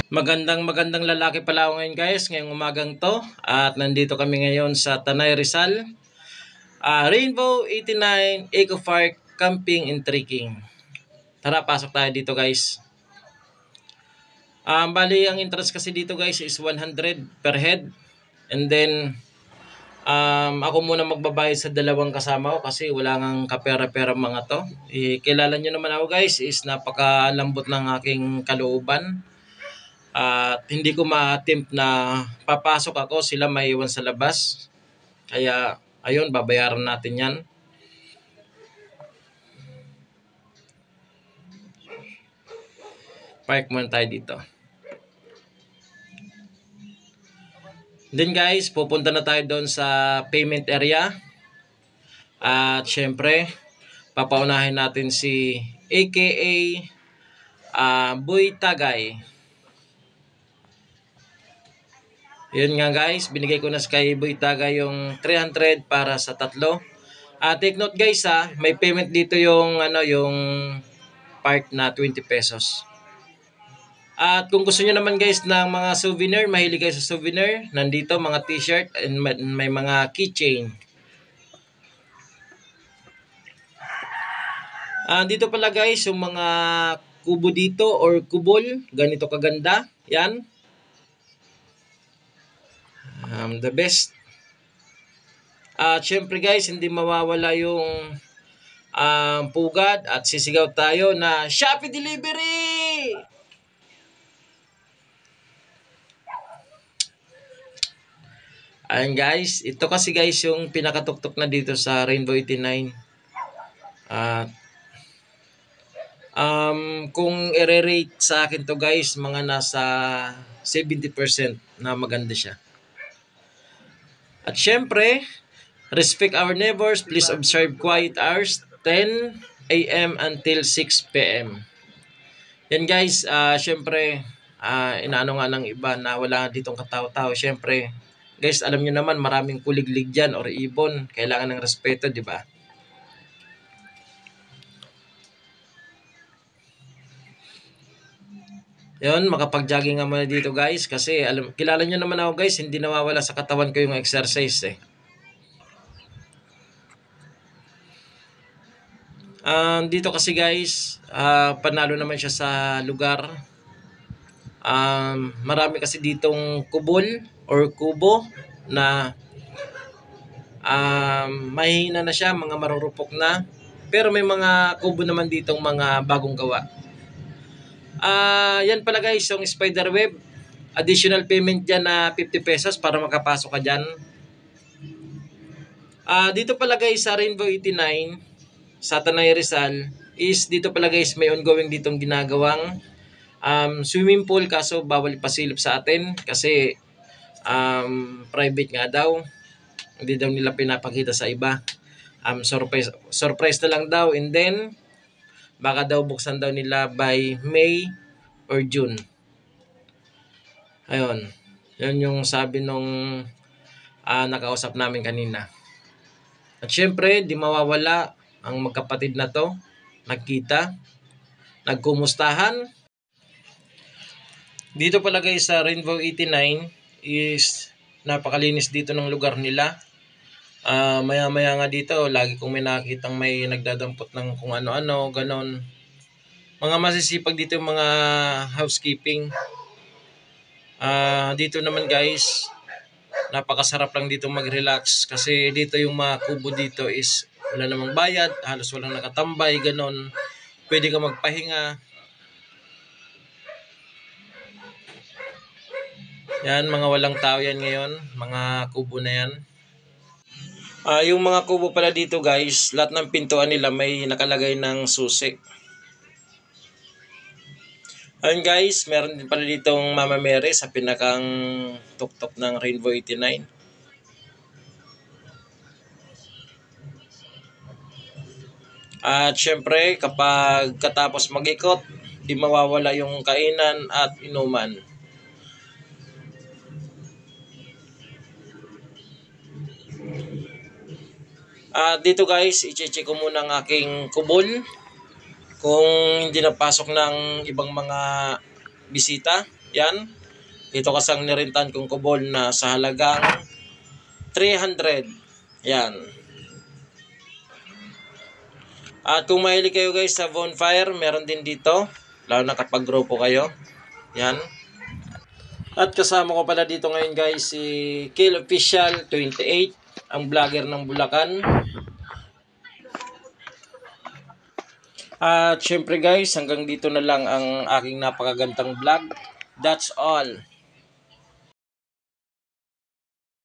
Magandang lalaki pala ako ngayon guys, ngayong umagang to. At nandito kami ngayon sa Tanay Rizal, Rainbow 89 Eco Park Camping and Trekking. Tara, pasok tayo dito guys. Bali ang entrance kasi dito guys is 100 per head. And then ako muna magbabayad sa dalawang kasama ko kasi wala ngang kapera-pera mga to. Kilala nyo naman ako guys, is napakalambot ng aking kalooban. At hindi ko ma-attempt na papasok ako, sila maiwan sa labas. Kaya ayun, babayaran natin yan. Park muna tayo dito. Then guys, pupunta na tayo doon sa payment area. At syempre, papaunahin natin si AKA Boy Tagay. Yun nga guys, binigay ko na sa kay Boy Tagay yung 300 para sa tatlo. Take note guys may payment dito yung yung park na 20 pesos. At kung gusto niyo naman guys ng mga souvenir, mahilig kayo sa souvenir, nandito mga t-shirt and may mga keychain. Dito pala guys yung mga kubo dito or kubol, ganito kaganda. Yan. The best. Syempre guys, hindi mawawala yung pugad at sisigaw tayo na Shopee Delivery! Ayan guys, ito kasi guys yung pinakatuktok na dito sa Rainbow 89. Kung i-rate sa akin to guys, mga nasa 70% na maganda siya. At syempre, respect our neighbors, please observe quiet hours 10 AM until 6 PM. Yan guys, syempre, inaano nga ng iba na wala ditong katao-tao. Syempre, guys, alam niyo naman maraming kuliglig dyan or ibon. Kailangan ng respeto, di ba? Yun, makapag-jogging nga muna dito guys. Kasi kilala nyo naman ako guys, hindi nawawala sa katawan ko yung exercise eh. Dito kasi guys, panalo naman siya sa lugar. Marami kasi ditong kubol or kubo na mahina na siya, mga marurupok na. Pero may mga kubo naman ditong mga bagong gawa. Yan pala guys, yung spider web. Additional payment dyan na 50 pesos para makapasok ka dyan. Dito pala guys sa Rainbow 89, sa Tanay Rizal, is dito pala guys may ongoing ditong ginagawang swimming pool, kaso bawal ipasilip sa atin kasi private nga daw, hindi daw nila pinapakita sa iba. Surprise na lang daw, and then baka daw buksan daw nila by May or June. Ayun, yun yung sabi nung nakausap namin kanina. At syempre di mawawala ang magkapatid na to, nagkita, nagkumustahan. Dito pala guys sa Rainbow 89 is napakalinis dito ng lugar nila. Maya-maya nga dito, lagi kong may nakikitang may nagdadampot ng kung ano-ano, ganon. Mga masisipag dito yung mga housekeeping. Dito naman guys, napakasarap lang dito mag-relax kasi dito yung mga kubo dito is wala namang bayad, halos walang nakatambay, ganon. Pwede ka magpahinga. Yan, mga walang tao yan ngayon, mga kubo na yan. Yung mga kubo pala dito guys, lahat ng pintuan nila may nakalagay ng susi. Ayun guys, meron din pala ditong Mama Mary sa pinakang tuktok ng Rainbow 89. At syempre, kapag katapos mag-ikot, di mawawala yung kainan at inuman. Dito guys, i-check ko muna ang aking kubol. Kung hindi napasok ng ibang mga bisita. Yan. Ito kasang nirintan kong kubol na sa halagang 300. Yan. At kung mahilig kayo guys sa bonfire, meron din dito. Lalo na kapag grupo kayo. Yan. At kasama ko pala dito ngayon guys si Kill Official 28, ang vlogger ng Bulacan. At syempre guys, hanggang dito na lang ang aking napakagandang vlog. That's all.